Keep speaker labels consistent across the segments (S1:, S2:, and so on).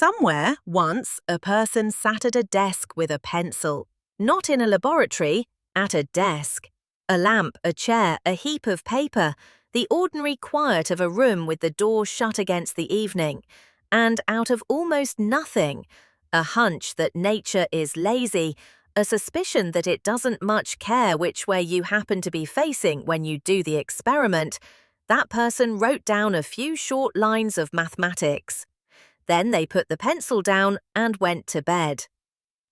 S1: Somewhere, once, a person sat at a desk with a pencil. Not in a laboratory, at a desk. A lamp, a chair, a heap of paper, the ordinary quiet of a room with the door shut against the evening. And out of almost nothing, a hunch that nature is lazy, a suspicion that it doesn't much care which way you happen to be facing when you do the experiment, that person wrote down a few short lines of mathematics. Then they put the pencil down and went to bed.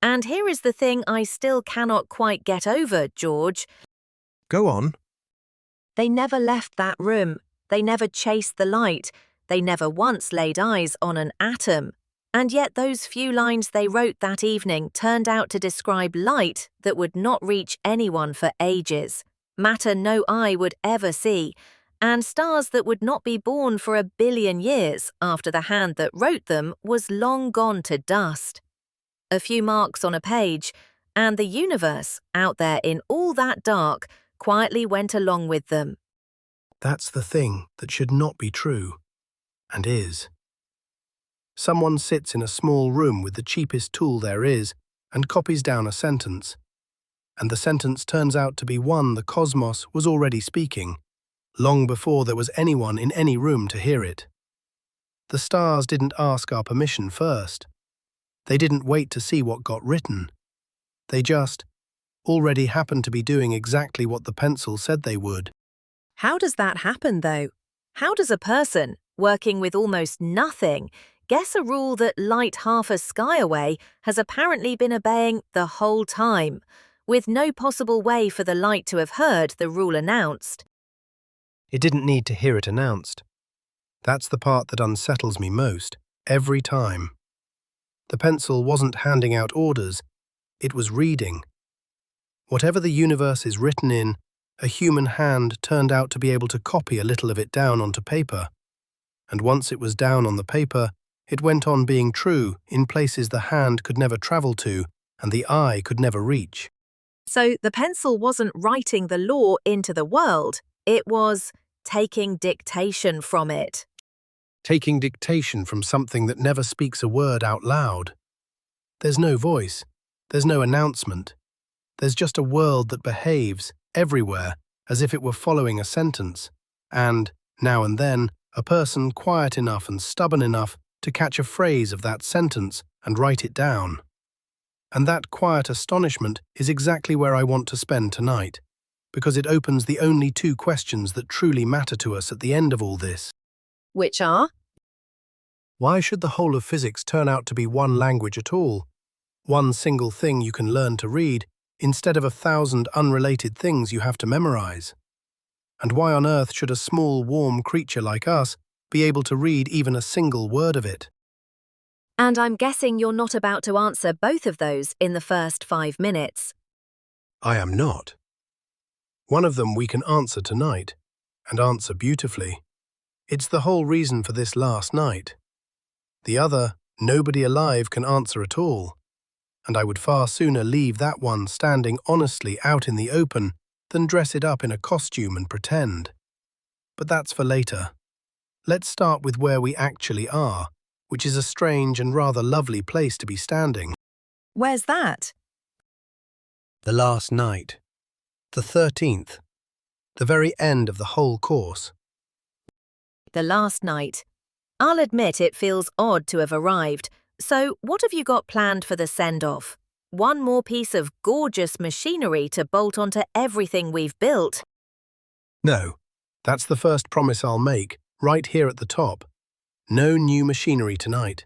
S1: And here is the thing I still cannot quite get over, George.
S2: Go on.
S1: They never left that room. They never chased the light. They never once laid eyes on an atom. And yet those few lines they wrote that evening turned out to describe light that would not reach anyone for ages, matter no eye would ever see, and stars that would not be born for 1 billion years after the hand that wrote them was long gone to dust. A few marks on a page, and the universe, out there in all that dark, quietly went along with them.
S2: That's the thing that should not be true, and is. Someone sits in a small room with the cheapest tool there is and copies down a sentence. And the sentence turns out to be one the cosmos was already speaking, long before there was anyone in any room to hear it. The stars didn't ask our permission first. They didn't wait to see what got written. They just already happened to be doing exactly what the pencil said they would.
S1: How does that happen, though? How does a person, working with almost nothing, guess a rule that light half a sky away has apparently been obeying the whole time, with no possible way for the light to have heard the rule announced?
S2: It didn't need to hear it announced. That's the part that unsettles me most, every time. The pencil wasn't handing out orders, it was reading. Whatever the universe is written in, a human hand turned out to be able to copy a little of it down onto paper. And once it was down on the paper, it went on being true in places the hand could never travel to and the eye could never reach.
S1: So the pencil wasn't writing the law into the world, it was taking dictation from it.
S2: Taking dictation from something that never speaks a word out loud. There's no voice, there's no announcement. There's just a world that behaves, everywhere, as if it were following a sentence, and, now and then, a person quiet enough and stubborn enough to catch a phrase of that sentence and write it down. And that quiet astonishment is exactly where I want to spend tonight, because it opens the only 2 questions that truly matter to us at the end of all this.
S1: Which are?
S2: Why should the whole of physics turn out to be one language at all? One single thing you can learn to read, instead of 1,000 unrelated things you have to memorize? And why on earth should a small, warm creature like us be able to read even a single word of it?
S1: And I'm guessing you're not about to answer both of those in the first 5 minutes.
S2: I am not. One of them we can answer tonight, and answer beautifully. It's the whole reason for this last night. The other, nobody alive can answer at all, and I would far sooner leave that one standing honestly out in the open than dress it up in a costume and pretend. But that's for later. Let's start with where we actually are, which is a strange and rather lovely place to be standing.
S1: Where's that?
S2: The last night. The 13th. The very end of the whole course.
S1: The last night. I'll admit it feels odd to have arrived, so what have you got planned for the send-off? One more piece of gorgeous machinery to bolt onto everything we've built?
S2: No, that's the first promise I'll make, right here at the top. No new machinery tonight.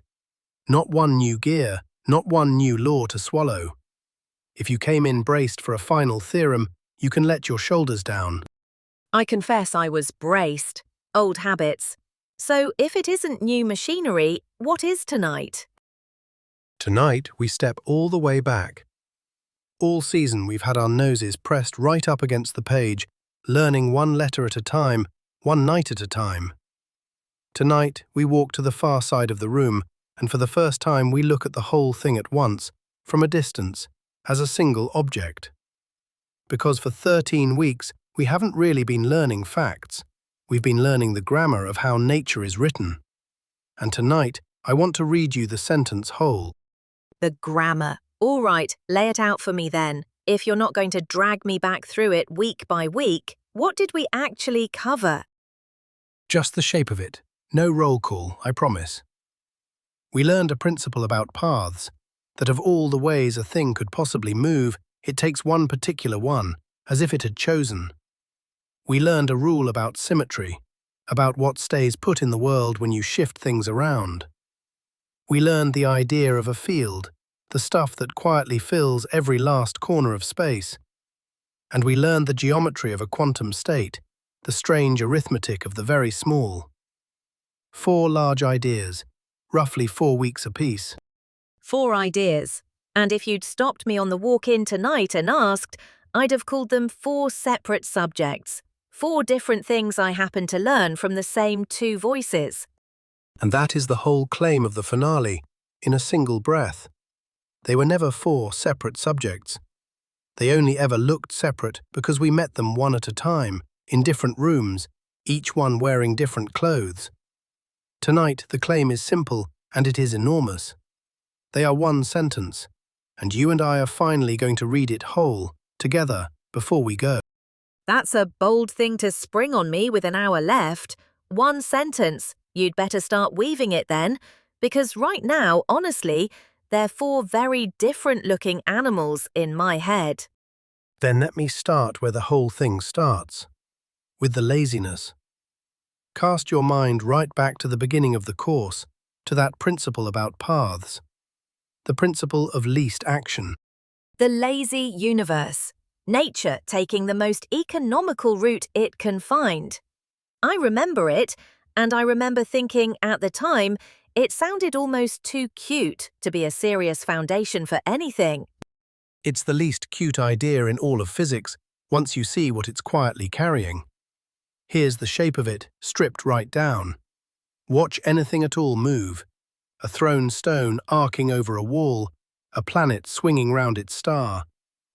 S2: Not one new gear, not one new law to swallow. If you came in braced for a final theorem, you can let your shoulders down.
S1: I confess I was braced. Old habits. So if it isn't new machinery, what is tonight?
S2: Tonight, we step all the way back. All season we've had our noses pressed right up against the page, learning one letter at a time, one night at a time. Tonight, we walk to the far side of the room, and for the first time we look at the whole thing at once, from a distance, as a single object. Because for 13 weeks, we haven't really been learning facts. We've been learning the grammar of how nature is written. And tonight, I want to read you the sentence whole.
S1: The grammar. All right, lay it out for me then. If you're not going to drag me back through it week by week, what did we actually cover?
S2: Just the shape of it. No roll call, I promise. We learned a principle about paths, that of all the ways a thing could possibly move, it takes one particular one, as if it had chosen. We learned a rule about symmetry, about what stays put in the world when you shift things around. We learned the idea of a field, the stuff that quietly fills every last corner of space. And we learned the geometry of a quantum state, the strange arithmetic of the very small. 4 large ideas, roughly 4 weeks apiece.
S1: 4 ideas. And if you'd stopped me on the walk-in tonight and asked, I'd have called them 4 separate subjects. 4 different things I happen to learn from the same 2 voices.
S2: And that is the whole claim of the finale, in a single breath. They were never 4 separate subjects. They only ever looked separate because we met them one at a time, in different rooms, each one wearing different clothes. Tonight, the claim is simple, and it is enormous. They are one sentence, and you and I are finally going to read it whole, together, before we go.
S1: That's a bold thing to spring on me with an hour left. 1 sentence. You'd better start weaving it then, because right now, honestly, they're 4 very different-looking animals in my head.
S2: Then let me start where the whole thing starts, with the laziness. Cast your mind right back to the beginning of the course, to that principle about paths, the principle of least action.
S1: The lazy universe. Nature taking the most economical route it can find. I remember it, and I remember thinking at the time it sounded almost too cute to be a serious foundation for anything.
S2: It's the least cute idea in all of physics once you see what it's quietly carrying. Here's the shape of it, stripped right down. Watch anything at all move. A thrown stone arcing over a wall, a planet swinging round its star,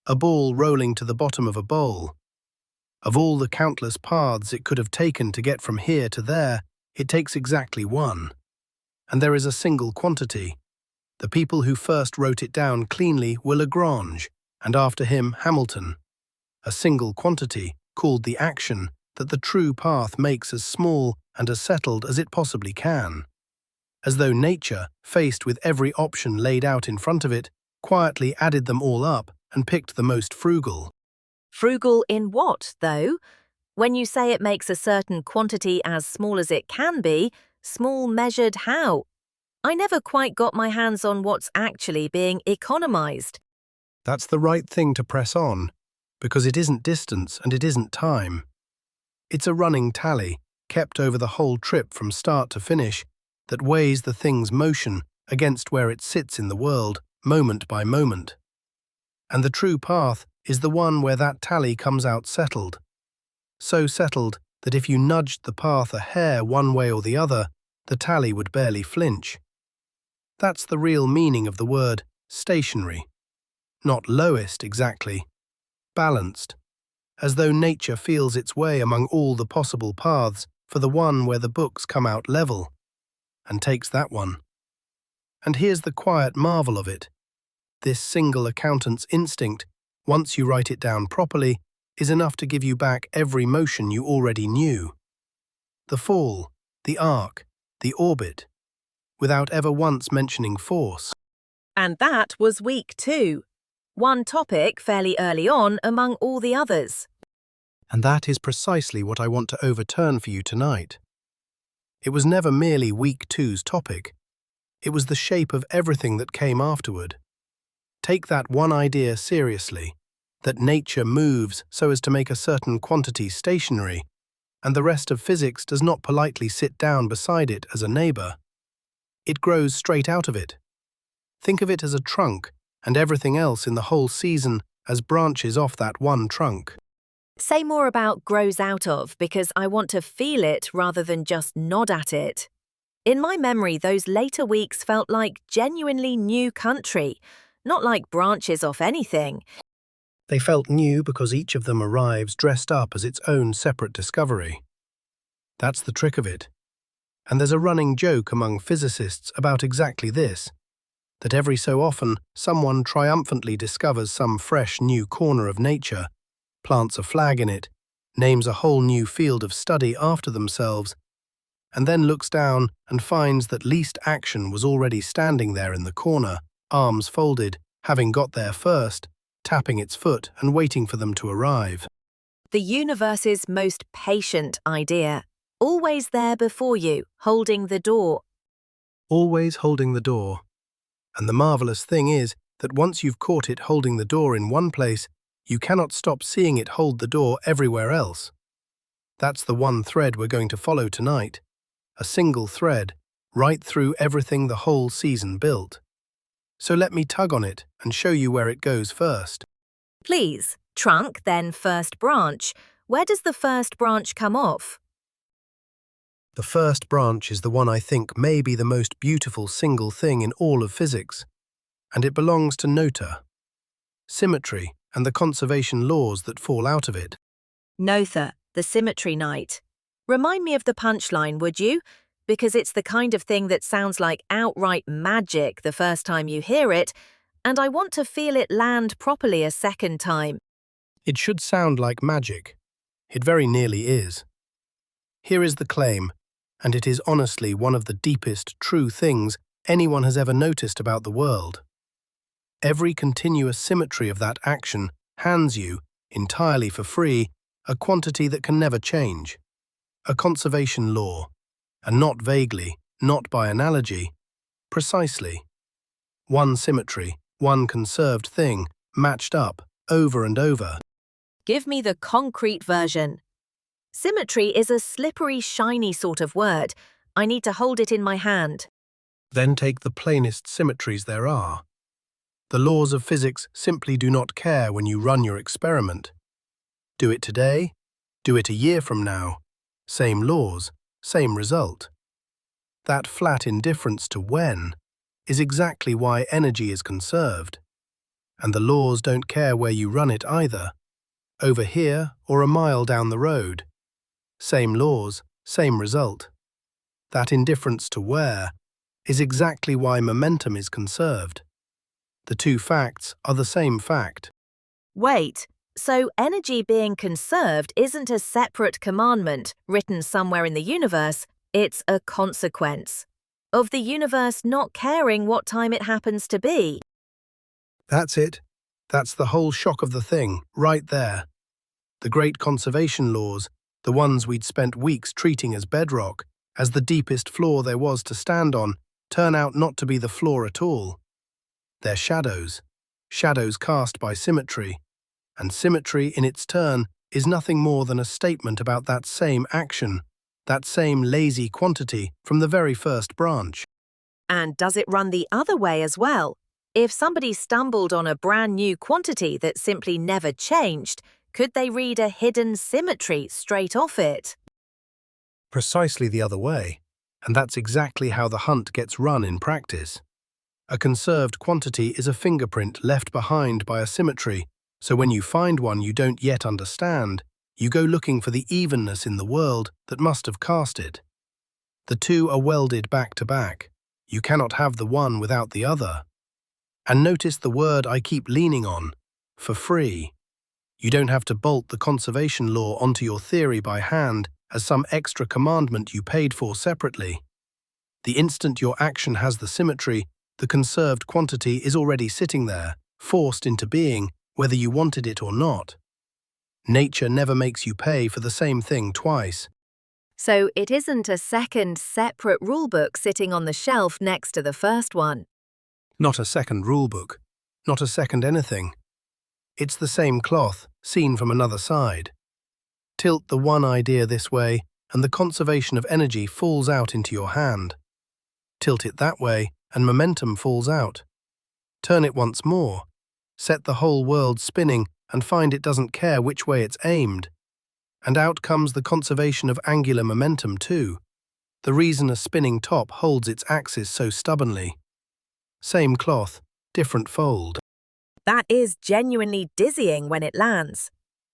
S2: a ball rolling to the bottom of a bowl. Of all the countless paths it could have taken to get from here to there, it takes exactly one. And there is a single quantity. The people who first wrote it down cleanly were Lagrange, and after him Hamilton. A single quantity, called the action, that the true path makes as small and as settled as it possibly can. As though nature, faced with every option laid out in front of it, quietly added them all up and picked the most frugal.
S1: Frugal in what, though? When you say it makes a certain quantity as small as it can be, small measured how? I never quite got my hands on what's actually being economized.
S2: That's the right thing to press on, because it isn't distance and it isn't time. It's a running tally, kept over the whole trip from start to finish, that weighs the thing's motion against where it sits in the world, moment by moment. And the true path is the one where that tally comes out settled. So settled that if you nudged the path a hair one way or the other, the tally would barely flinch. That's the real meaning of the word stationary. Not lowest exactly, balanced, as though nature feels its way among all the possible paths for the one where the books come out level, and takes that one. And here's the quiet marvel of it. This single accountant's instinct, once you write it down properly, is enough to give you back every motion you already knew. The fall, the arc, the orbit, without ever once mentioning force.
S1: And that was week 2. One topic fairly early on among all the others.
S2: And that is precisely what I want to overturn for you tonight. It was never merely week 2's topic. It was the shape of everything that came afterward. Take that one idea seriously, that nature moves so as to make a certain quantity stationary, and the rest of physics does not politely sit down beside it as a neighbor. It grows straight out of it. Think of it as a trunk, and everything else in the whole season as branches off that one trunk.
S1: Say more about grows out of, because I want to feel it rather than just nod at it. In my memory, those later weeks felt like genuinely new country, not like branches off anything.
S2: They felt new because each of them arrives dressed up as its own separate discovery. That's the trick of it. And there's a running joke among physicists about exactly this, that every so often someone triumphantly discovers some fresh new corner of nature, plants a flag in it, names a whole new field of study after themselves, and then looks down and finds that least action was already standing there in the corner, arms folded, having got there first, tapping its foot and waiting for them to arrive.
S1: The universe's most patient idea, always there before you, holding the door.
S2: Always holding the door. And the marvelous thing is that once you've caught it holding the door in one place, you cannot stop seeing it hold the door everywhere else. That's the one thread we're going to follow tonight. A single thread, right through everything the whole season built. So let me tug on it and show you where it goes first.
S1: Please, trunk, then first branch. Where does the first branch come off?
S2: The first branch is the one I think may be the most beautiful single thing in all of physics, and it belongs to Noether. Symmetry and the conservation laws that fall out of it.
S1: Noether, the symmetry knight. Remind me of the punchline, would you? Because it's the kind of thing that sounds like outright magic the first time you hear it, and I want to feel it land properly a second time.
S2: It should sound like magic. It very nearly is. Here is the claim, and it is honestly one of the deepest, true things anyone has ever noticed about the world. Every continuous symmetry of that action hands you, entirely for free, a quantity that can never change. A conservation law, and not vaguely, not by analogy, precisely. One symmetry, one conserved thing, matched up, over and over.
S1: Give me the concrete version. Symmetry is a slippery, shiny sort of word. I need to hold it in my hand.
S2: Then take the plainest symmetries there are. The laws of physics simply do not care when you run your experiment. Do it today, do it a year from now. Same laws, same result. That flat indifference to when is exactly why energy is conserved. And the laws don't care where you run it either, over here or a mile down the road. Same laws, same result. That indifference to where is exactly why momentum is conserved. The two facts are the same fact.
S1: Wait, so energy being conserved isn't a separate commandment written somewhere in the universe, it's a consequence of the universe not caring what time it happens to be.
S2: That's it. That's the whole shock of the thing, right there. The great conservation laws, the ones we'd spent weeks treating as bedrock, as the deepest floor there was to stand on, turn out not to be the floor at all. They're shadows, shadows cast by symmetry, and symmetry in its turn is nothing more than a statement about that same action, that same lazy quantity from the very first branch.
S1: And does it run the other way as well? If somebody stumbled on a brand new quantity that simply never changed, could they read a hidden symmetry straight off it?
S2: Precisely the other way, and that's exactly how the hunt gets run in practice. A conserved quantity is a fingerprint left behind by a symmetry, so when you find one you don't yet understand, you go looking for the evenness in the world that must have cast it. The two are welded back to back. You cannot have the one without the other. And notice the word I keep leaning on, for free. You don't have to bolt the conservation law onto your theory by hand as some extra commandment you paid for separately. The instant your action has the symmetry, the conserved quantity is already sitting there, forced into being, whether you wanted it or not. Nature never makes you pay for the same thing twice.
S1: So it isn't a second separate rulebook sitting on the shelf next to the first one.
S2: Not a second rulebook, not a second anything. It's the same cloth, seen from another side. Tilt the one idea this way, and the conservation of energy falls out into your hand. Tilt it that way, and momentum falls out. Turn it once more. Set the whole world spinning, and find it doesn't care which way it's aimed. And out comes the conservation of angular momentum too. The reason a spinning top holds its axis so stubbornly. Same cloth, different fold.
S1: That is genuinely dizzying when it lands.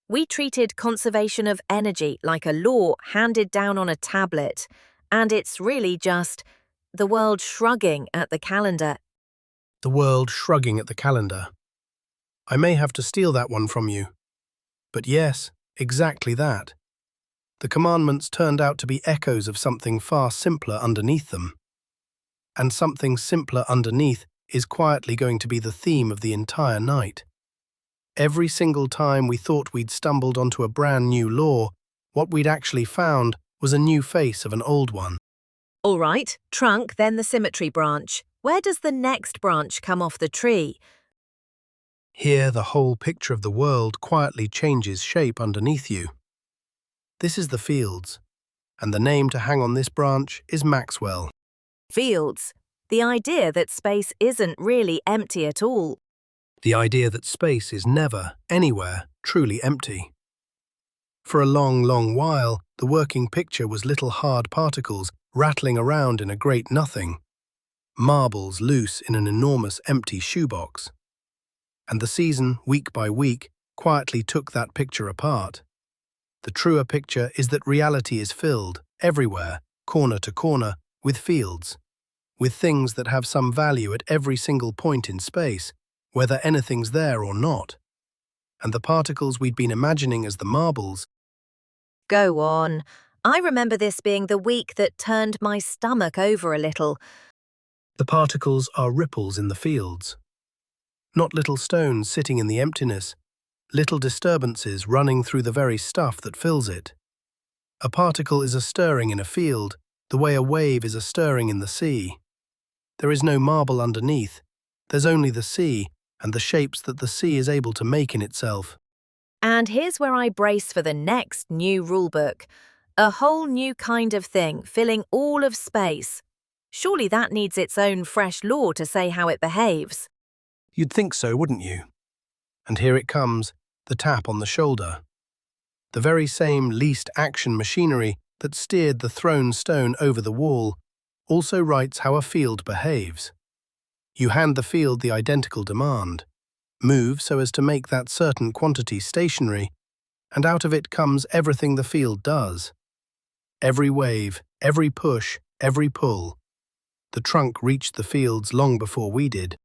S1: We treated conservation of energy like a law handed down on a tablet, and it's really just the world shrugging at the calendar.
S2: The world shrugging at the calendar. I may have to steal that one from you. But yes, exactly that. The commandments turned out to be echoes of something far simpler underneath them. And something simpler underneath is quietly going to be the theme of the entire night. Every single time we thought we'd stumbled onto a brand new law, what we'd actually found was a new face of an old one.
S1: All right, trunk, then the symmetry branch. Where does the next branch come off the tree?
S2: Here, the whole picture of the world quietly changes shape underneath you. This is the fields, and the name to hang on this branch is Maxwell.
S1: Fields. The idea that space isn't really empty at all.
S2: The idea that space is never, anywhere, truly empty. For a long, long while, the working picture was little hard particles rattling around in a great nothing, marbles loose in an enormous empty shoebox. And the season, week by week, quietly took that picture apart. The truer picture is that reality is filled, everywhere, corner to corner, with fields, with things that have some value at every single point in space, whether anything's there or not. And the particles we'd been imagining as the marbles.
S1: Go on. I remember this being the week that turned my stomach over a little.
S2: The particles are ripples in the fields. Not little stones sitting in the emptiness, little disturbances running through the very stuff that fills it. A particle is a stirring in a field, the way a wave is a stirring in the sea. There is no marble underneath, there's only the sea and the shapes that the sea is able to make in itself.
S1: And here's where I brace for the next new rulebook. A whole new kind of thing, filling all of space. Surely that needs its own fresh law to say how it behaves.
S2: You'd think so, wouldn't you? And here it comes, the tap on the shoulder. The very same least action machinery that steered the thrown stone over the wall also writes how a field behaves. You hand the field the identical demand. Move so as to make that certain quantity stationary, and out of it comes everything the field does. Every wave, every push, every pull. The trunk reached the fields long before we did.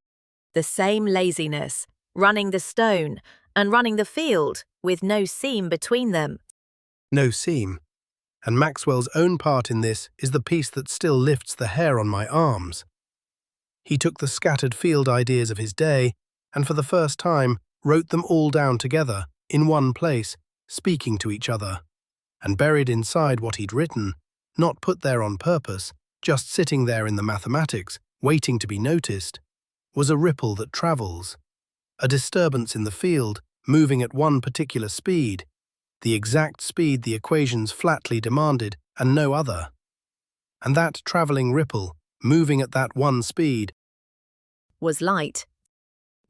S1: The same laziness, running the stone and running the field with no seam between them.
S2: No seam. And Maxwell's own part in this is the piece that still lifts the hair on my arms. He took the scattered field ideas of his day and for the first time wrote them all down together, in one place, speaking to each other. And buried inside what he'd written, not put there on purpose, just sitting there in the mathematics, waiting to be noticed, was a ripple that travels, a disturbance in the field, moving at one particular speed, the exact speed the equations flatly demanded and no other. And that travelling ripple, moving at that one speed,
S1: was light.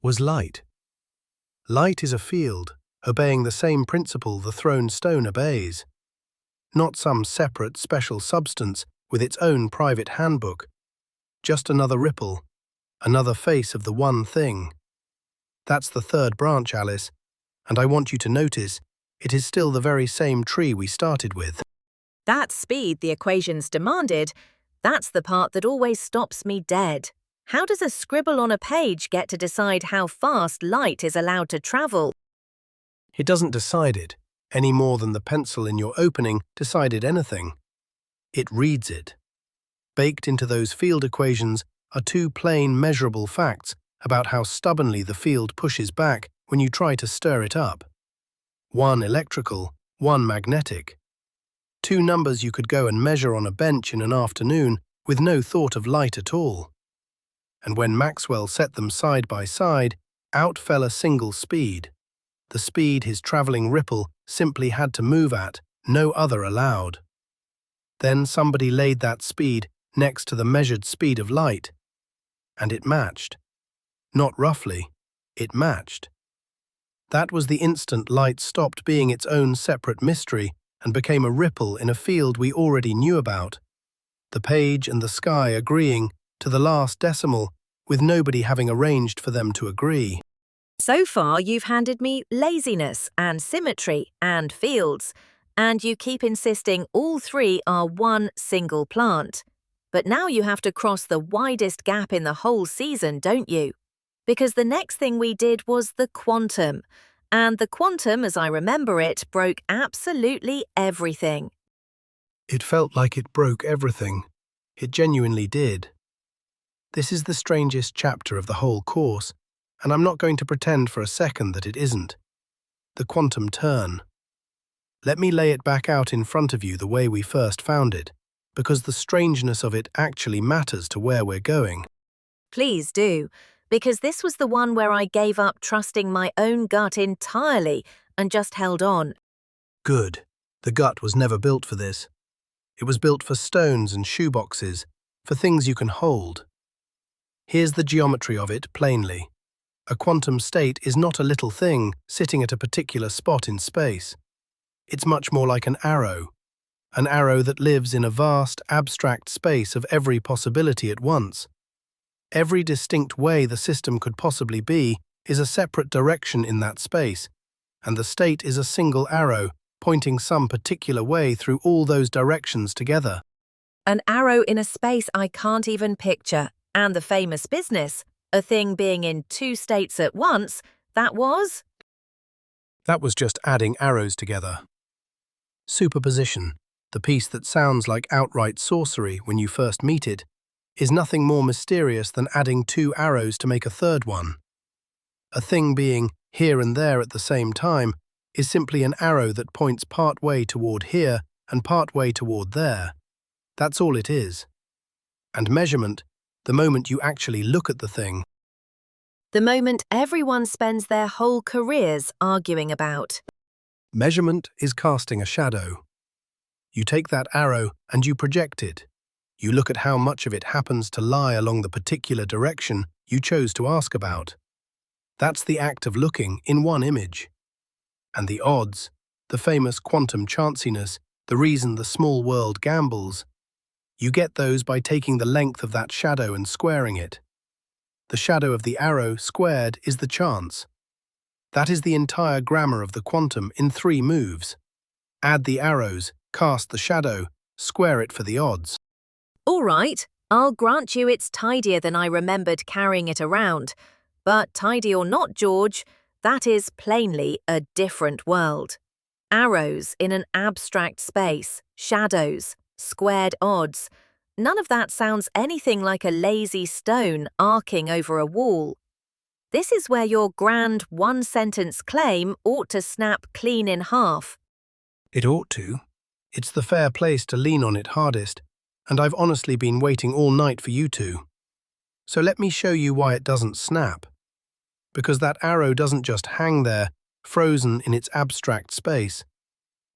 S2: Was light. Light is a field, obeying the same principle the thrown stone obeys. Not some separate special substance with its own private handbook, just another ripple, another face of the one thing. That's the third branch, Alice, and I want you to notice it is still the very same tree we started with.
S1: That speed the equations demanded, that's the part that always stops me dead. How does a scribble on a page get to decide how fast light is allowed to travel?
S2: It doesn't decide it, any more than the pencil in your opening decided anything. It reads it. Baked into those field equations are two plain measurable facts about how stubbornly the field pushes back when you try to stir it up. One electrical, one magnetic. Two numbers you could go and measure on a bench in an afternoon with no thought of light at all. And when Maxwell set them side by side, out fell a single speed. The speed his travelling ripple simply had to move at, no other allowed. Then somebody laid that speed next to the measured speed of light, and it matched. Not roughly, it matched. That was the instant light stopped being its own separate mystery and became a ripple in a field we already knew about, the page and the sky agreeing to the last decimal, with nobody having arranged for them to agree.
S1: So far, you've handed me laziness and symmetry and fields, and you keep insisting all three are one single plant. But now you have to cross the widest gap in the whole season, don't you? Because the next thing we did was the quantum. And the quantum, as I remember it, broke absolutely everything.
S2: It felt like it broke everything. It genuinely did. This is the strangest chapter of the whole course, and I'm not going to pretend for a second that it isn't. The quantum turn. Let me lay it back out in front of you the way we first found it, because the strangeness of it actually matters to where we're going.
S1: Please do, because this was the one where I gave up trusting my own gut entirely and just held on.
S2: Good. The gut was never built for this. It was built for stones and shoeboxes, for things you can hold. Here's the geometry of it plainly. A quantum state is not a little thing sitting at a particular spot in space. It's much more like an arrow that lives in a vast, abstract space of every possibility at once. Every distinct way the system could possibly be is a separate direction in that space, and the state is a single arrow pointing some particular way through all those directions together.
S1: An arrow in a space I can't even picture, and the famous business, a thing being in two states at once, that was
S2: just adding arrows together. Superposition, the piece that sounds like outright sorcery when you first meet it, is nothing more mysterious than adding two arrows to make a third one. A thing being here and there at the same time is simply an arrow that points part way toward here and part way toward there. That's all it is. And measurement, the moment you actually look at the thing.
S1: the moment everyone spends their whole careers arguing about.
S2: Measurement is casting a shadow. You take that arrow and you project it. You look at how much of it happens to lie along the particular direction you chose to ask about. That's the act of looking in one image. And the odds, the famous quantum chanciness, the reason the small world gambles, you get those by taking the length of that shadow and squaring it. The shadow of the arrow squared is the chance. That is the entire grammar of the quantum in 3 moves. Add the arrows, cast the shadow, square it for the odds.
S1: All right, I'll grant you it's tidier than I remembered carrying it around. But tidy or not, George, that is plainly a different world. Arrows in an abstract space, shadows, squared odds. None of that sounds anything like a lazy stone arcing over a wall. This is where your grand one-sentence claim ought to snap clean in half.
S2: It ought to. It's the fair place to lean on it hardest, and I've honestly been waiting all night for you to. So let me show you why it doesn't snap. Because that arrow doesn't just hang there, frozen in its abstract space.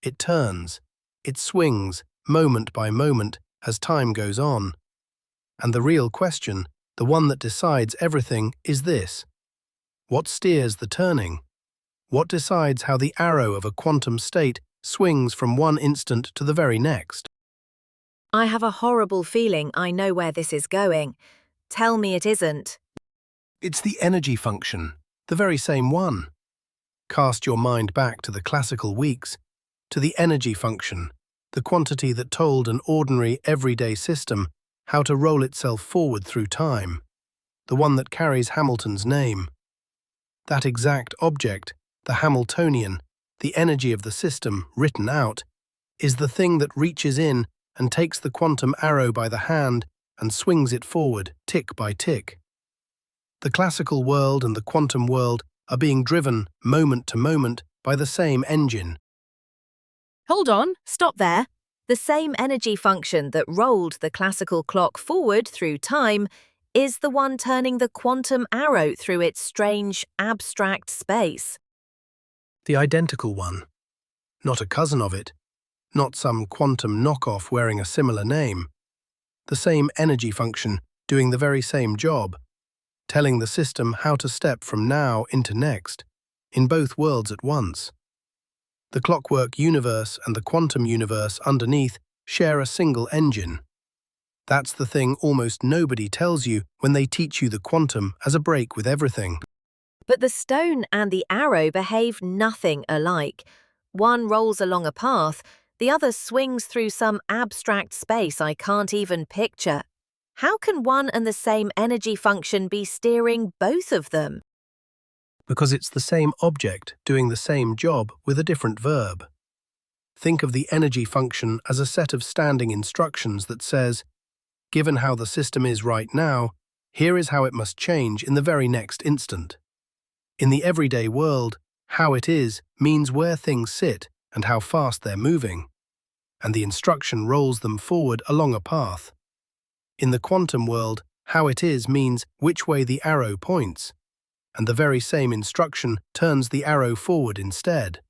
S2: It turns, it swings, moment by moment, as time goes on. And the real question, the one that decides everything, is this. What steers the turning? What decides how the arrow of a quantum state swings from one instant to the very next?
S1: I have a horrible feeling I know where this is going. Tell me it isn't.
S2: It's the energy function, the very same one. Cast your mind back to the classical weeks, to the energy function, the quantity that told an ordinary, everyday system how to roll itself forward through time, the one that carries Hamilton's name. That exact object, the Hamiltonian, the energy of the system written out, is the thing that reaches in and takes the quantum arrow by the hand and swings it forward, tick by tick. The classical world and the quantum world are being driven, moment to moment, by the same engine.
S1: Hold on, stop there. The same energy function that rolled the classical clock forward through time is the one turning the quantum arrow through its strange, abstract space.
S2: The identical one. Not a cousin of it. Not some quantum knockoff wearing a similar name. The same energy function doing the very same job, telling the system how to step from now into next, in both worlds at once. The clockwork universe and the quantum universe underneath share a single engine. That's the thing almost nobody tells you when they teach you the quantum as a break with everything.
S1: But the stone and the arrow behave nothing alike. One rolls along a path, the other swings through some abstract space I can't even picture. How can one and the same energy function be steering both of them?
S2: Because it's the same object doing the same job with a different verb. Think of the energy function as a set of standing instructions that says, given how the system is right now, here is how it must change in the very next instant. In the everyday world, how it is means where things sit and how fast they're moving, and the instruction rolls them forward along a path. In the quantum world, how it is means which way the arrow points, and the very same instruction turns the arrow forward instead.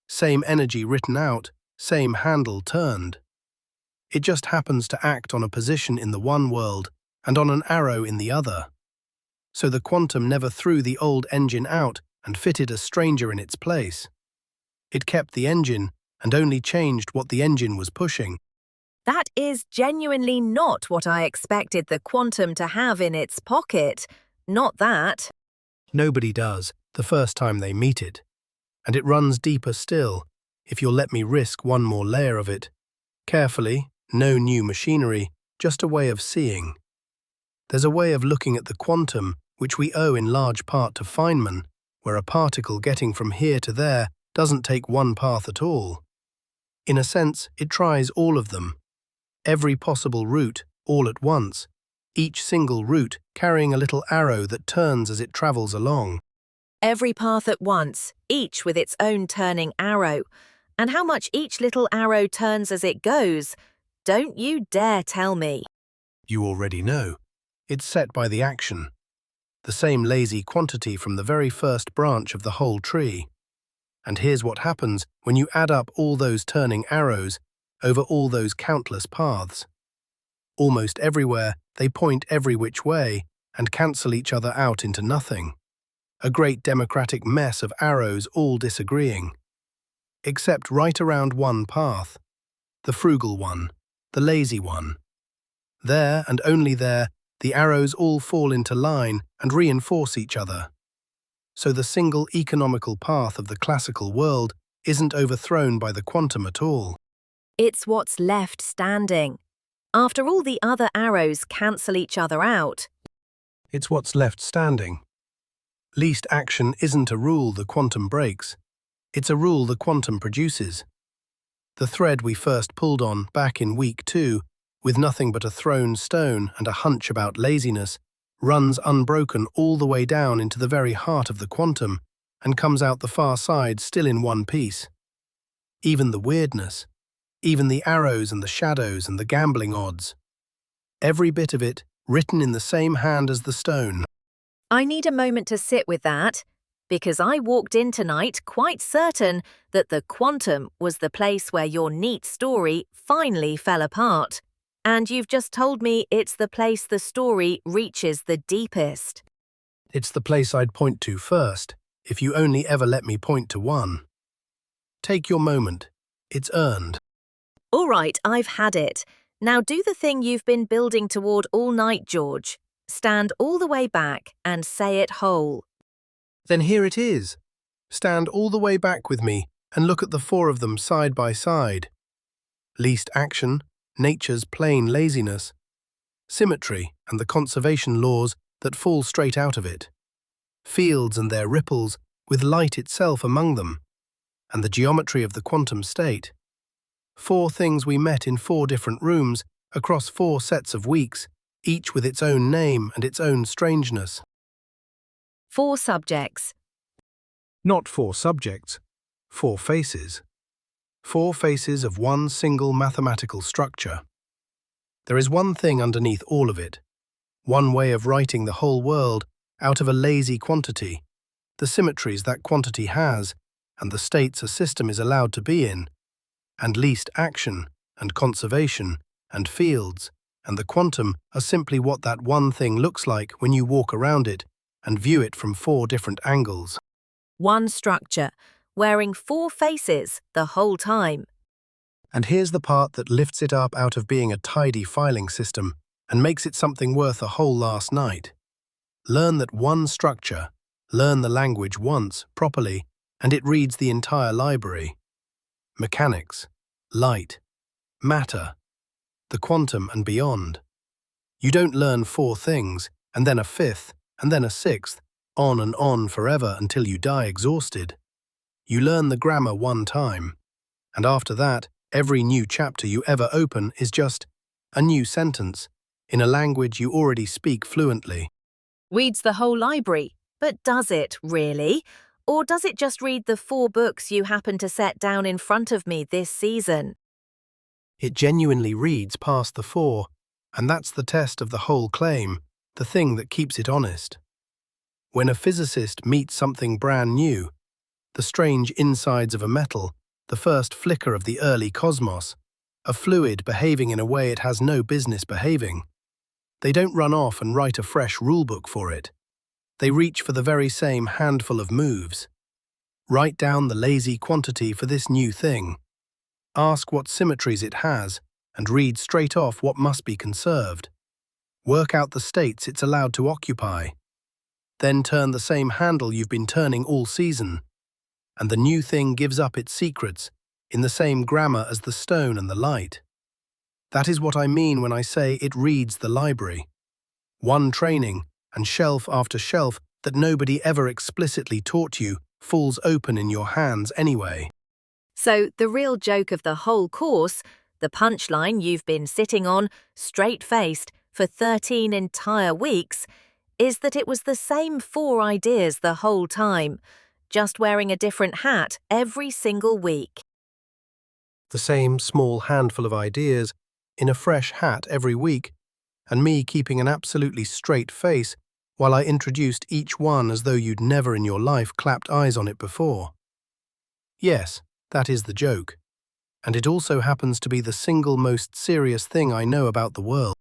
S2: Same energy written out, same handle turned. It just happens to act on a position in the one world and on an arrow in the other. So the quantum never threw the old engine out and fitted a stranger in its place. It kept the engine and only changed what the engine was pushing.
S1: That is genuinely not what I expected the quantum to have in its pocket. Not that.
S2: Nobody does the first time they meet it. And it runs deeper still, if you'll let me risk one more layer of it. Carefully, no new machinery, just a way of seeing. There's a way of looking at the quantum which we owe in large part to Feynman, where a particle getting from here to there doesn't take one path at all. In a sense, it tries all of them. Every possible route, all at once, each single route carrying a little arrow that turns as it travels along.
S1: Every path at once, each with its own turning arrow. And how much each little arrow turns as it goes, don't you dare tell me.
S2: You already know. It's set by the action. The same lazy quantity from the very first branch of the whole tree. And here's what happens when you add up all those turning arrows over all those countless paths. Almost everywhere, they point every which way and cancel each other out into nothing. A great democratic mess of arrows all disagreeing. Except right around one path, the frugal one, the lazy one. There and only there, the arrows all fall into line and reinforce each other. So the single economical path of the classical world isn't overthrown by the quantum at all.
S1: It's what's left standing. After all the other arrows cancel each other out.
S2: It's what's left standing. Least action isn't a rule the quantum breaks. It's a rule the quantum produces. The thread we first pulled on back in week 2, with nothing but a thrown stone and a hunch about laziness, runs unbroken all the way down into the very heart of the quantum and comes out the far side still in one piece. Even the weirdness, even the arrows and the shadows and the gambling odds. Every bit of it written in the same hand as the stone.
S1: I need a moment to sit with that, because I walked in tonight quite certain that the quantum was the place where your neat story finally fell apart. And you've just told me it's the place the story reaches the deepest.
S2: It's the place I'd point to first, if you only ever let me point to one. Take your moment. It's earned.
S1: All right, I've had it. Now do the thing you've been building toward all night, George. Stand all the way back and say it whole.
S2: Then here it is. Stand all the way back with me and look at the 4 of them side by side. Least action, nature's plain laziness, symmetry and the conservation laws that fall straight out of it, fields and their ripples with light itself among them, and the geometry of the quantum state. 4 things we met in 4 different rooms across 4 sets of weeks, each with its own name and its own strangeness.
S1: 4 subjects.
S2: Not 4 subjects, 4 faces. 4 faces of one single mathematical structure. There is one thing underneath all of it, one way of writing the whole world out of a lazy quantity, the symmetries that quantity has, and the states a system is allowed to be in, and least action, and conservation, and fields, and the quantum are simply what that one thing looks like when you walk around it and view it from 4 different angles.
S1: One structure, wearing 4 faces the whole time.
S2: And here's the part that lifts it up out of being a tidy filing system and makes it something worth a whole last night. Learn that one structure, learn the language once, properly, and it reads the entire library. mechanics, light, matter, the quantum and beyond. You don't learn 4 things, and then a 5th, and then a 6th, on and on forever until you die exhausted. You learn the grammar one time, and after that, every new chapter you ever open is just a new sentence in a language you already speak fluently.
S1: Reads the whole library, but does it really? Or does it just read the 4 books you happen to set down in front of me this season?
S2: It genuinely reads past the 4, and that's the test of the whole claim, the thing that keeps it honest. When a physicist meets something brand new, the strange insides of a metal, the first flicker of the early cosmos, a fluid behaving in a way it has no business behaving, they don't run off and write a fresh rulebook for it. They reach for the very same handful of moves. Write down the lazy quantity for this new thing. Ask what symmetries it has, and read straight off what must be conserved. Work out the states it's allowed to occupy. Then turn the same handle you've been turning all season, and the new thing gives up its secrets in the same grammar as the stone and the light. That is what I mean when I say it reads the library. One training, and shelf after shelf that nobody ever explicitly taught you falls open in your hands anyway.
S1: So the real joke of the whole course, the punchline you've been sitting on, straight-faced, for 13 entire weeks, is that it was the same 4 ideas the whole time, just wearing a different hat every single week.
S2: The same small handful of ideas in a fresh hat every week, and me keeping an absolutely straight face while I introduced each one as though you'd never in your life clapped eyes on it before. Yes, that is the joke. And it also happens to be the single most serious thing I know about the world.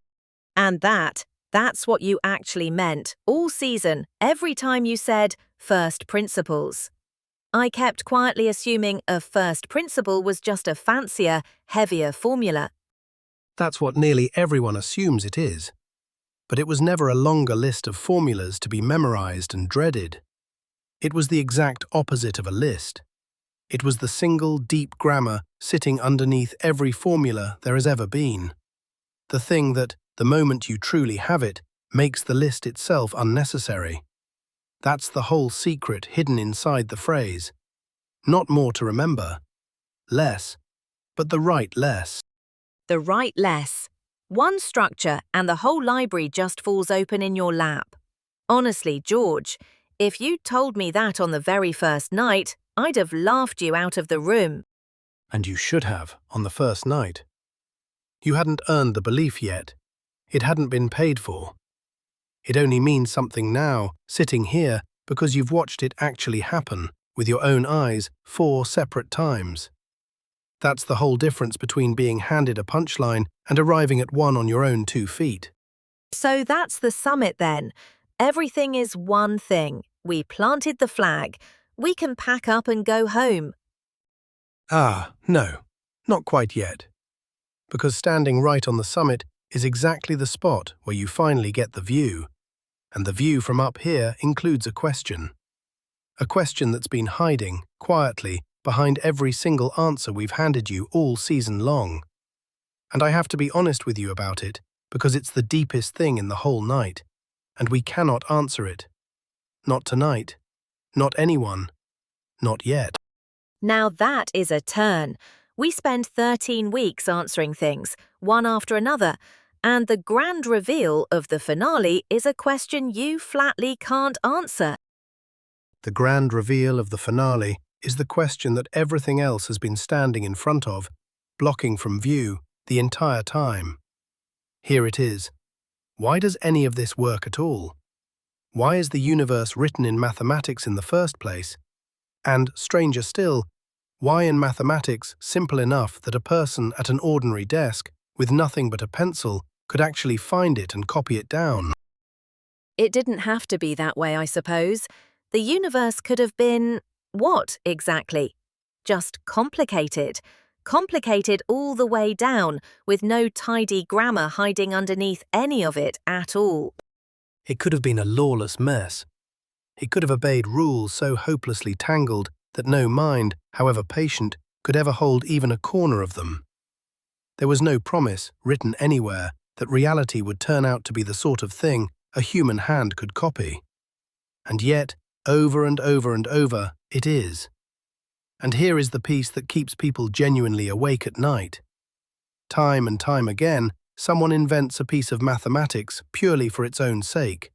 S1: And that's what you actually meant all season, every time you said first principles. I kept quietly assuming a first principle was just a fancier, heavier formula.
S2: That's what nearly everyone assumes it is. But it was never a longer list of formulas to be memorized and dreaded. It was the exact opposite of a list. It was the single deep grammar sitting underneath every formula there has ever been. The thing that, the moment you truly have it, makes the list itself unnecessary. That's the whole secret hidden inside the phrase. Not more to remember. Less. But the right less.
S1: The right less. One structure and the whole library just falls open in your lap. Honestly, George, if you'd told me that on the very first night, I'd have laughed you out of the room.
S2: And you should have, on the first night. You hadn't earned the belief yet. It hadn't been paid for. It only means something now, sitting here, because you've watched it actually happen, with your own eyes, 4 separate times. That's the whole difference between being handed a punchline and arriving at one on your own 2 feet.
S1: So that's the summit then. Everything is one thing. We planted the flag. We can pack up and go home.
S2: Ah, no, not quite yet. Because standing right on the summit is exactly the spot where you finally get the view. And the view from up here includes a question. A question that's been hiding, quietly, behind every single answer we've handed you all season long. And I have to be honest with you about it, because it's the deepest thing in the whole night, and we cannot answer it. Not tonight. Not anyone. Not yet.
S1: Now that is a turn. We spend 13 weeks answering things, one after another, and the grand reveal of the finale is a question you flatly can't answer.
S2: The grand reveal of the finale is the question that everything else has been standing in front of, blocking from view, the entire time. Here it is. Why does any of this work at all? Why is the universe written in mathematics in the first place? And, stranger still, why in mathematics simple enough that a person at an ordinary desk, with nothing but a pencil, could actually find it and copy it down?
S1: It didn't have to be that way, I suppose. The universe could have been… what, exactly? Just complicated. Complicated all the way down, with no tidy grammar hiding underneath any of it at all.
S2: It could have been a lawless mess. It could have obeyed rules so hopelessly tangled that no mind, however patient, could ever hold even a corner of them. There was no promise, written anywhere, that reality would turn out to be the sort of thing a human hand could copy. And yet, over and over and over, it is. And here is the piece that keeps people genuinely awake at night. Time and time again, someone invents a piece of mathematics purely for its own sake,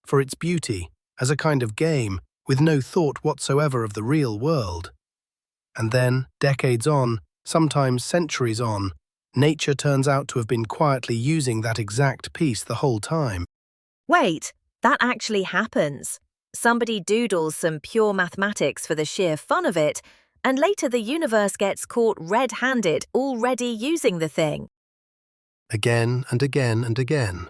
S2: for its beauty, as a kind of game, with no thought whatsoever of the real world. And then, decades on, sometimes centuries on, nature turns out to have been quietly using that exact piece the whole time.
S1: Wait, that actually happens. Somebody doodles some pure mathematics for the sheer fun of it, and later the universe gets caught red-handed already using the thing.
S2: Again and again and again.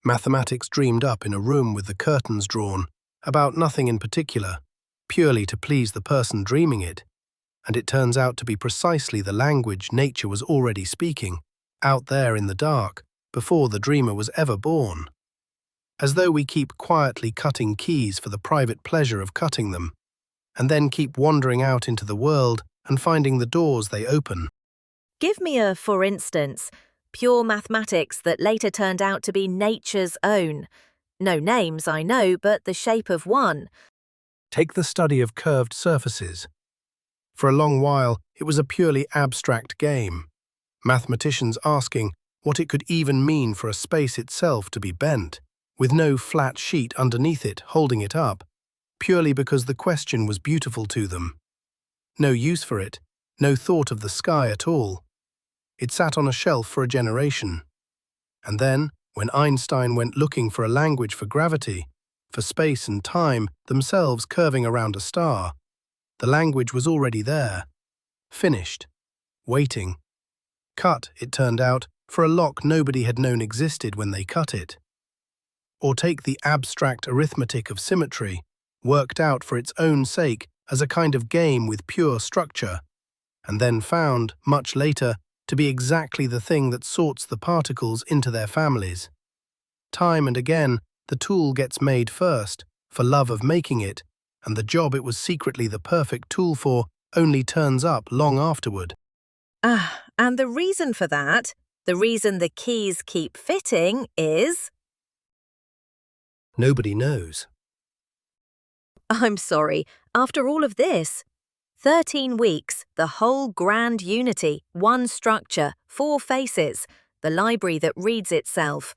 S2: Mathematics dreamed up in a room with the curtains drawn, about nothing in particular, purely to please the person dreaming it, and it turns out to be precisely the language nature was already speaking, out there in the dark, before the dreamer was ever born. As though we keep quietly cutting keys for the private pleasure of cutting them, and then keep wandering out into the world and finding the doors they open.
S1: Give me a for instance, pure mathematics that later turned out to be nature's own. No names, I know, but the shape of one.
S2: Take the study of curved surfaces. For a long while, it was a purely abstract game, mathematicians asking what it could even mean for a space itself to be bent, with no flat sheet underneath it holding it up, purely because the question was beautiful to them. No use for it, no thought of the sky at all. It sat on a shelf for a generation. And then, when Einstein went looking for a language for gravity, for space and time themselves curving around a star, the language was already there, finished, waiting. Cut, it turned out, for a lock nobody had known existed when they cut it. Or take the abstract arithmetic of symmetry, worked out for its own sake as a kind of game with pure structure, and then found, much later, to be exactly the thing that sorts the particles into their families. Time and again, the tool gets made first, for love of making it, and the job it was secretly the perfect tool for only turns up long afterward.
S1: And the reason for that, the reason the keys keep fitting is…
S2: Nobody knows.
S1: I'm sorry, after all of this, 13 weeks, the whole grand unity, one structure, 4 faces, the library that reads itself,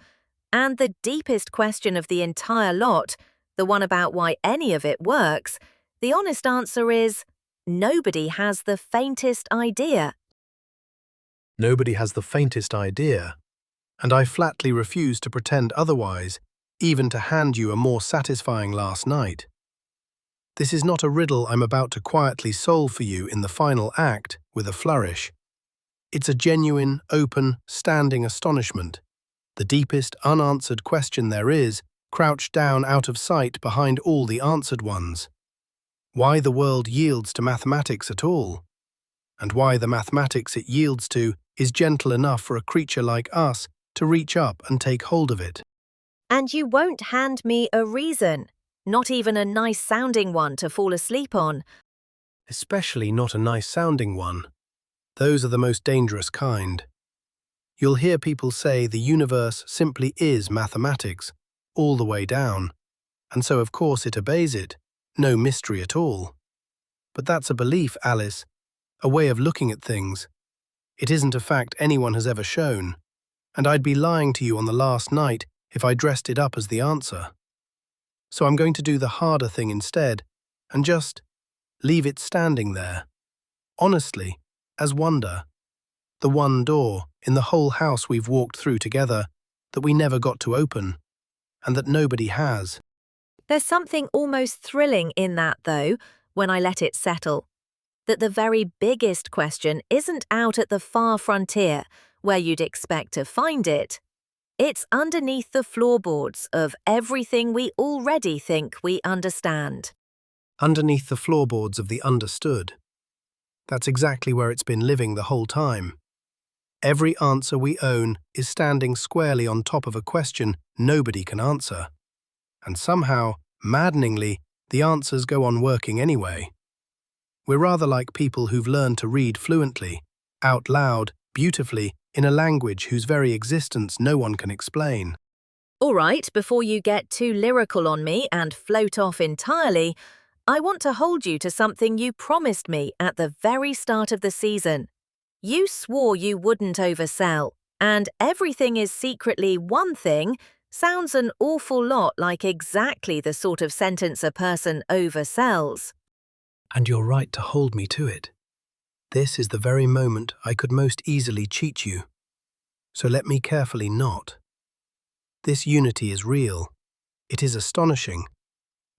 S1: and the deepest question of the entire lot, the one about why any of it works, the honest answer is, nobody has the faintest idea.
S2: Nobody has the faintest idea, and I flatly refuse to pretend otherwise, even to hand you a more satisfying last night. This is not a riddle I'm about to quietly solve for you in the final act with a flourish. It's a genuine, open, standing astonishment, the deepest unanswered question there is, crouched down out of sight behind all the answered ones. Why the world yields to mathematics at all, and why the mathematics it yields to is gentle enough for a creature like us to reach up and take hold of it.
S1: And you won't hand me a reason, not even a nice-sounding one to fall asleep on.
S2: Especially not a nice-sounding one. Those are the most dangerous kind. You'll hear people say the universe simply is mathematics, all the way down, and so of course it obeys it, no mystery at all. But that's a belief, Alice, a way of looking at things. It isn't a fact anyone has ever shown, and I'd be lying to you on the last night if I dressed it up as the answer. So I'm going to do the harder thing instead, and just leave it standing there, honestly, as wonder. The one door in the whole house we've walked through together that we never got to open, and that nobody has.
S1: There's something almost thrilling in that, though, when I let it settle. That the very biggest question isn't out at the far frontier, where you'd expect to find it. It's underneath the floorboards of everything we already think we understand.
S2: Underneath the floorboards of the understood. That's exactly where it's been living the whole time. Every answer we own is standing squarely on top of a question nobody can answer. And somehow, maddeningly, the answers go on working anyway. We're rather like people who've learned to read fluently, out loud, beautifully, in a language whose very existence no one can explain.
S1: All right, before you get too lyrical on me and float off entirely, I want to hold you to something you promised me at the very start of the season. You swore you wouldn't oversell, and everything is secretly one thing sounds an awful lot like exactly the sort of sentence a person oversells.
S2: And you're right to hold me to it. This is the very moment I could most easily cheat you. So let me carefully not. This unity is real. It is astonishing.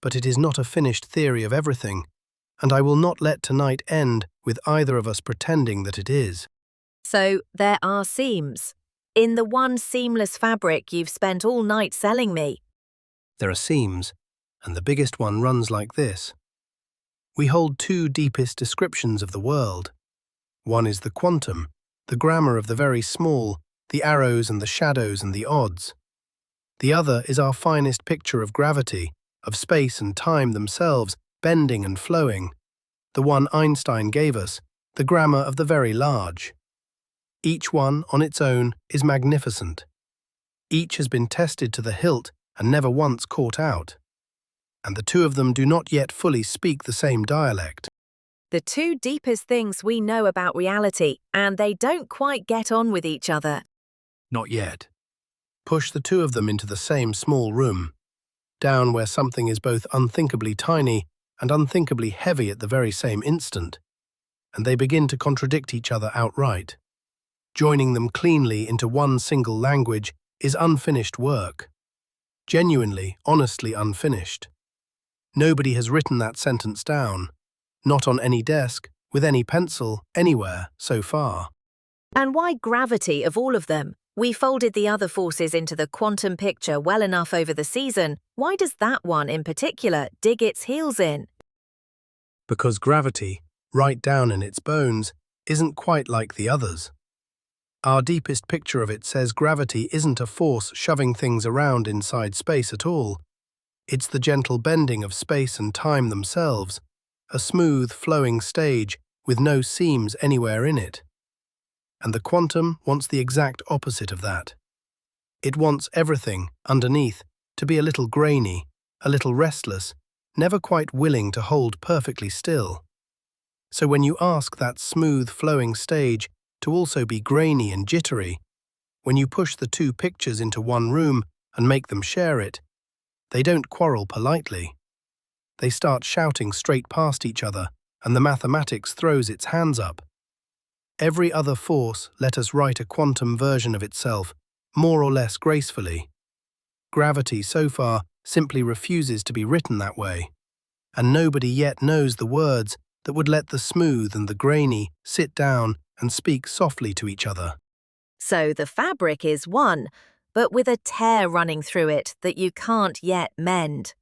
S2: But it is not a finished theory of everything, and I will not let tonight end with either of us pretending that it is.
S1: So there are seams. In the one seamless fabric you've spent all night selling me.
S2: There are seams, and the biggest one runs like this. We hold two deepest descriptions of the world. One is the quantum, the grammar of the very small, the arrows and the shadows and the odds. The other is our finest picture of gravity, of space and time themselves, bending and flowing. The one Einstein gave us, the grammar of the very large. Each one, on its own, is magnificent. Each has been tested to the hilt and never once caught out. And the two of them do not yet fully speak the same dialect.
S1: The two deepest things we know about reality, and they don't quite get on with each other.
S2: Not yet. Push the two of them into the same small room, down where something is both unthinkably tiny and unthinkably heavy at the very same instant, and they begin to contradict each other outright. Joining them cleanly into one single language is unfinished work. Genuinely, honestly unfinished. Nobody has written that sentence down, not on any desk, with any pencil, anywhere, so far.
S1: And why gravity of all of them? We folded the other forces into the quantum picture well enough over the season. Why does that one in particular dig its heels in?
S2: Because gravity, right down in its bones, isn't quite like the others. Our deepest picture of it says gravity isn't a force shoving things around inside space at all. It's the gentle bending of space and time themselves, a smooth, flowing stage with no seams anywhere in it. And the quantum wants the exact opposite of that. It wants everything, underneath, to be a little grainy, a little restless, never quite willing to hold perfectly still. So when you ask that smooth, flowing stage to also be grainy and jittery, when you push the two pictures into one room and make them share it, they don't quarrel politely. They start shouting straight past each other, and the mathematics throws its hands up. Every other force let us write a quantum version of itself, more or less gracefully. Gravity, so far, simply refuses to be written that way, and nobody yet knows the words that would let the smooth and the grainy sit down and speak softly to each other.
S1: So the fabric is one, but with a tear running through it that you can't yet mend.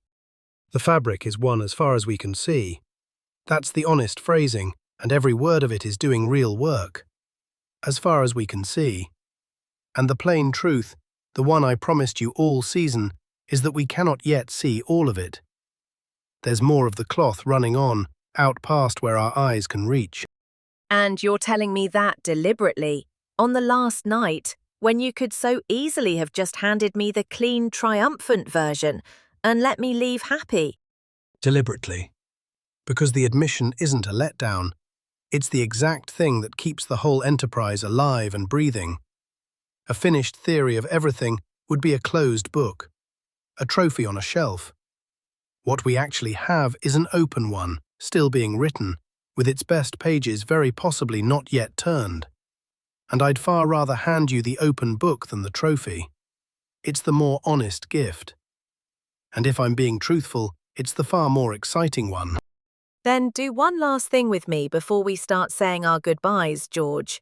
S2: The fabric is one as far as we can see. That's the honest phrasing, and every word of it is doing real work. As far as we can see. And the plain truth, the one I promised you all season, is that we cannot yet see all of it. There's more of the cloth running on, out past where our eyes can reach.
S1: And you're telling me that deliberately, on the last night, when you could so easily have just handed me the clean, triumphant version and let me leave happy.
S2: Deliberately. Because the admission isn't a letdown. It's the exact thing that keeps the whole enterprise alive and breathing. A finished theory of everything would be a closed book, a trophy on a shelf. What we actually have is an open one, still being written, with its best pages very possibly not yet turned. And I'd far rather hand you the open book than the trophy. It's the more honest gift. And if I'm being truthful, it's the far more exciting one.
S1: Then do one last thing with me before we start saying our goodbyes, George.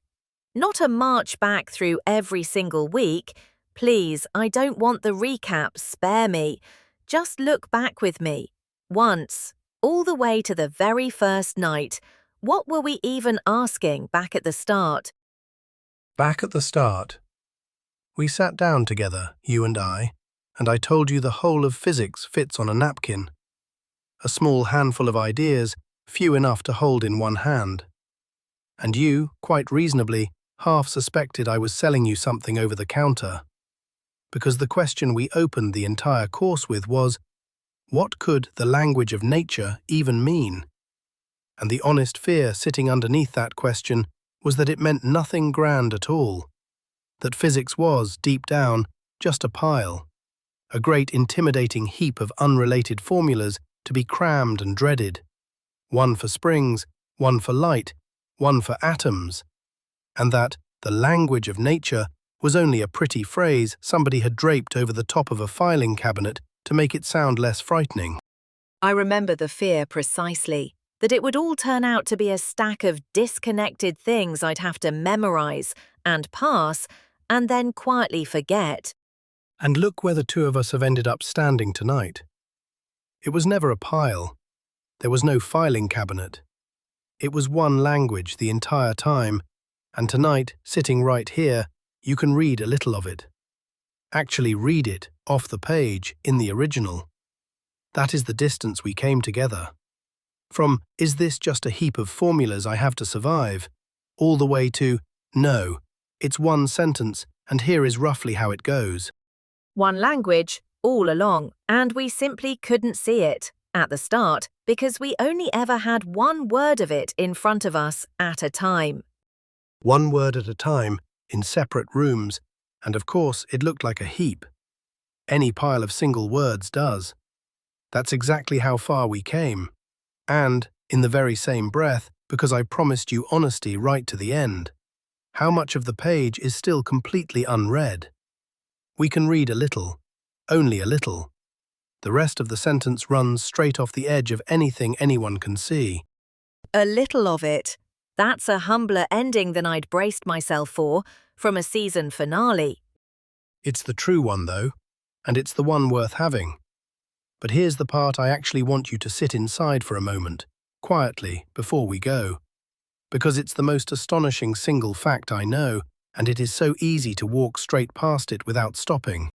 S1: Not a march back through every single week. Please, I don't want the recap, spare me. Just look back with me. Once, all the way to the very first night. What were we even asking back at the start?
S2: Back at the start, we sat down together, you and I told you the whole of physics fits on a napkin. A small handful of ideas few enough to hold in one hand. And you, quite reasonably, half suspected I was selling you something over the counter. Because the question we opened the entire course with was, what could the language of nature even mean? And the honest fear sitting underneath that question was that it meant nothing grand at all. That physics was, deep down, just a pile. A great intimidating heap of unrelated formulas to be crammed and dreaded. One for springs, one for light, one for atoms. And that the language of nature was only a pretty phrase somebody had draped over the top of a filing cabinet to make it sound less frightening.
S1: I remember the fear precisely, that it would all turn out to be a stack of disconnected things I'd have to memorize and pass, and then quietly forget.
S2: And look where the two of us have ended up standing tonight. It was never a pile. There was no filing cabinet. It was one language the entire time, and tonight, sitting right here, you can read a little of it. Actually read it, off the page, in the original. That is the distance we came together. From, is this just a heap of formulas I have to survive, all the way to, no, it's one sentence, and here is roughly how it goes.
S1: One language, all along, and we simply couldn't see it, at the start, because we only ever had one word of it in front of us at a time.
S2: One word at a time, in separate rooms, and of course it looked like a heap. Any pile of single words does. That's exactly how far we came. And, in the very same breath, because I promised you honesty right to the end, how much of the page is still completely unread? We can read a little, only a little. The rest of the sentence runs straight off the edge of anything anyone can see.
S1: A little of it. That's a humbler ending than I'd braced myself for, from a season finale.
S2: It's the true one, though, and it's the one worth having. But here's the part I actually want you to sit inside for a moment, quietly, before we go. Because it's the most astonishing single fact I know, and it is so easy to walk straight past it without stopping.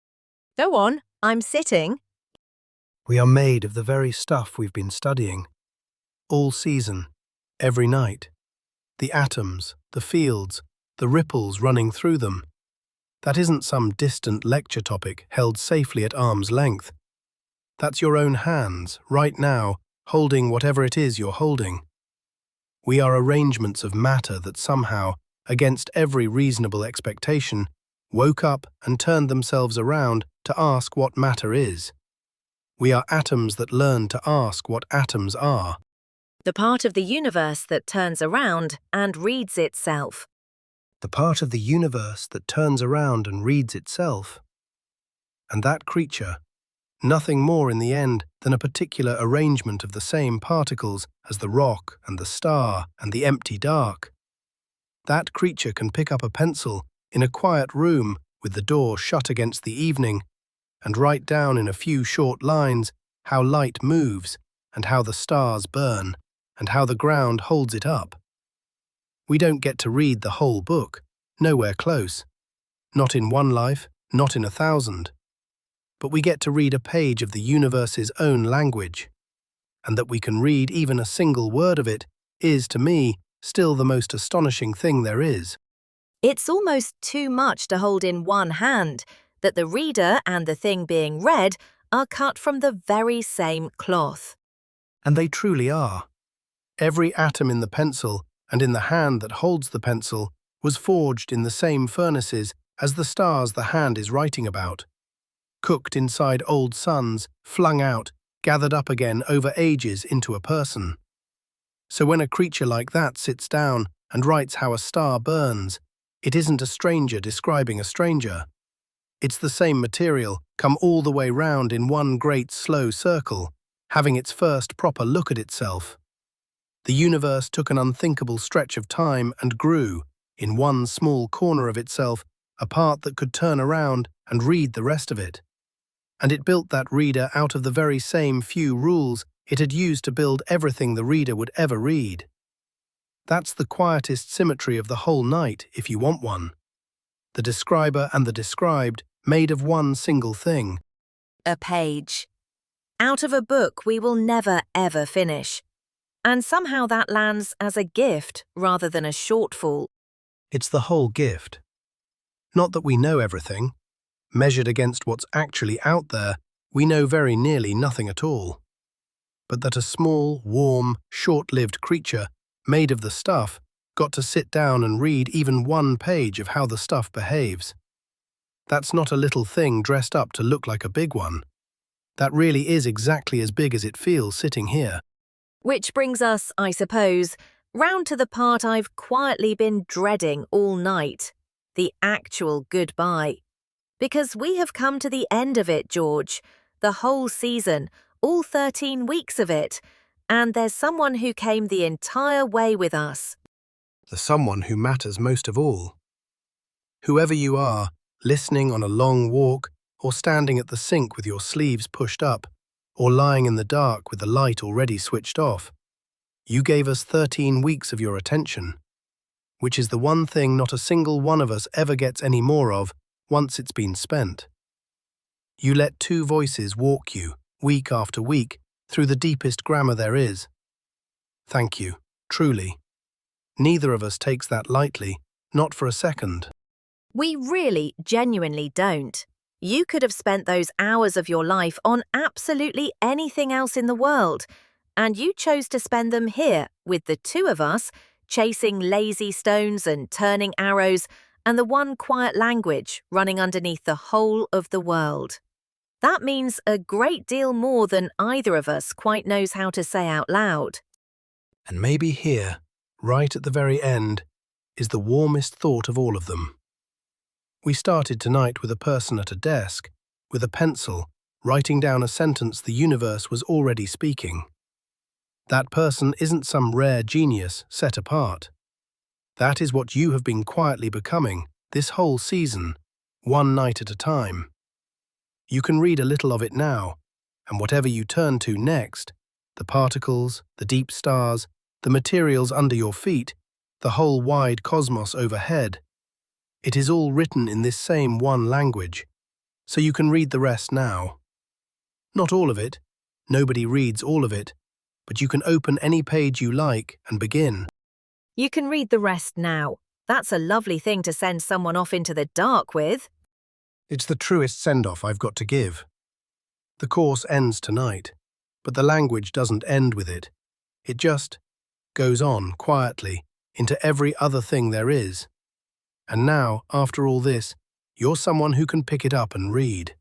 S1: Go on, I'm sitting.
S2: We are made of the very stuff we've been studying. All season, every night. The atoms, the fields, the ripples running through them. That isn't some distant lecture topic held safely at arm's length. That's your own hands, right now, holding whatever it is you're holding. We are arrangements of matter that somehow, against every reasonable expectation, woke up and turned themselves around to ask what matter is. We are atoms that learn to ask what atoms are.
S1: The part of the universe that turns around and reads itself.
S2: The part of the universe that turns around and reads itself. And that creature, nothing more in the end than a particular arrangement of the same particles as the rock and the star and the empty dark. That creature can pick up a pencil in a quiet room with the door shut against the evening and write down in a few short lines how light moves and how the stars burn and how the ground holds it up. We don't get to read the whole book, nowhere close. Not in one life, not in 1,000. But we get to read a page of the universe's own language. And that we can read even a single word of it is, to me, still the most astonishing thing there is.
S1: It's almost too much to hold in one hand, that the reader and the thing being read are cut from the very same cloth.
S2: And they truly are. Every atom in the pencil and in the hand that holds the pencil was forged in the same furnaces as the stars the hand is writing about. Cooked inside old suns, flung out, gathered up again over ages into a person. So when a creature like that sits down and writes how a star burns, it isn't a stranger describing a stranger. It's the same material, come all the way round in one great slow circle, having its first proper look at itself. The universe took an unthinkable stretch of time and grew, in one small corner of itself, a part that could turn around and read the rest of it. And it built that reader out of the very same few rules it had used to build everything the reader would ever read. That's the quietest symmetry of the whole night, if you want one. The describer and the described made of one single thing.
S1: A page. Out of a book we will never ever finish. And somehow that lands as a gift rather than a shortfall.
S2: It's the whole gift. Not that we know everything. Measured against what's actually out there, we know very nearly nothing at all. But that a small, warm, short-lived creature, made of the stuff, got to sit down and read even one page of how the stuff behaves. That's not a little thing dressed up to look like a big one. That really is exactly as big as it feels sitting here.
S1: Which brings us, I suppose, round to the part I've quietly been dreading all night, the actual goodbye. Because we have come to the end of it, George, the whole season, all 13 weeks of it, and there's someone who came the entire way with us.
S2: The someone who matters most of all. Whoever you are, listening on a long walk, or standing at the sink with your sleeves pushed up, or lying in the dark with the light already switched off, you gave us 13 weeks of your attention, which is the one thing not a single one of us ever gets any more of once it's been spent. You let two voices walk you, week after week, through the deepest grammar there is. Thank you, truly. Neither of us takes that lightly, not for a second.
S1: We really, genuinely don't. You could have spent those hours of your life on absolutely anything else in the world, and you chose to spend them here with the two of us, chasing lazy stones and turning arrows, and the one quiet language running underneath the whole of the world. That means a great deal more than either of us quite knows how to say out loud.
S2: And maybe here, right at the very end, is the warmest thought of all of them. We started tonight with a person at a desk, with a pencil, writing down a sentence the universe was already speaking. That person isn't some rare genius set apart. That is what you have been quietly becoming this whole season, one night at a time. You can read a little of it now, and whatever you turn to next, the particles, the deep stars, the materials under your feet, the whole wide cosmos overhead, it is all written in this same one language, so you can read the rest now. Not all of it, nobody reads all of it, but you can open any page you like and begin.
S1: You can read the rest now. That's a lovely thing to send someone off into the dark with.
S2: It's the truest send-off I've got to give. The course ends tonight, but the language doesn't end with it. It just goes on quietly into every other thing there is. And now, after all this, you're someone who can pick it up and read.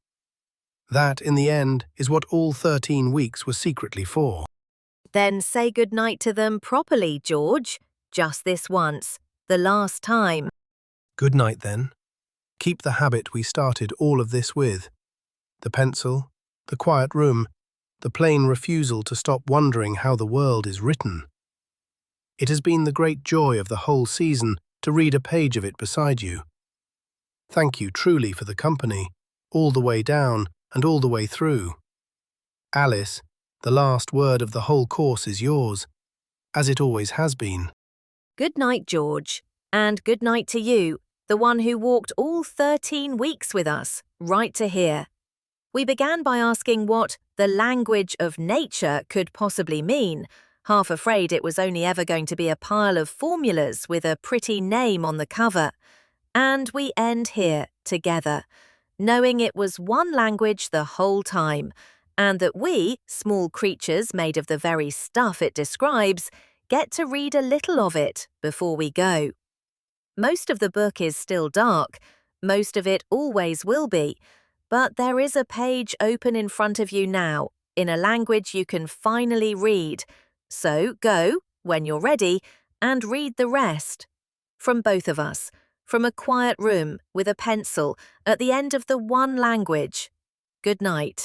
S2: That, in the end, is what all 13 weeks were secretly for.
S1: Then say goodnight to them properly, George. Just this once. The last time.
S2: Good night, then. Keep the habit we started all of this with. The pencil, the quiet room, the plain refusal to stop wondering how the world is written. It has been the great joy of the whole season to read a page of it beside you. Thank you truly for the company, all the way down and all the way through. Alice, the last word of the whole course is yours, as it always has been.
S1: Good night, George. And good night to you, the one who walked all 13 weeks with us, right to here. We began by asking what the language of nature could possibly mean, half afraid it was only ever going to be a pile of formulas with a pretty name on the cover. And we end here, together, knowing it was one language the whole time, and that we, small creatures made of the very stuff it describes, get to read a little of it before we go. Most of the book is still dark, most of it always will be, but there is a page open in front of you now, in a language you can finally read. So go, when you're ready, and read the rest. From both of us, from a quiet room with a pencil at the end of the one language. Good night.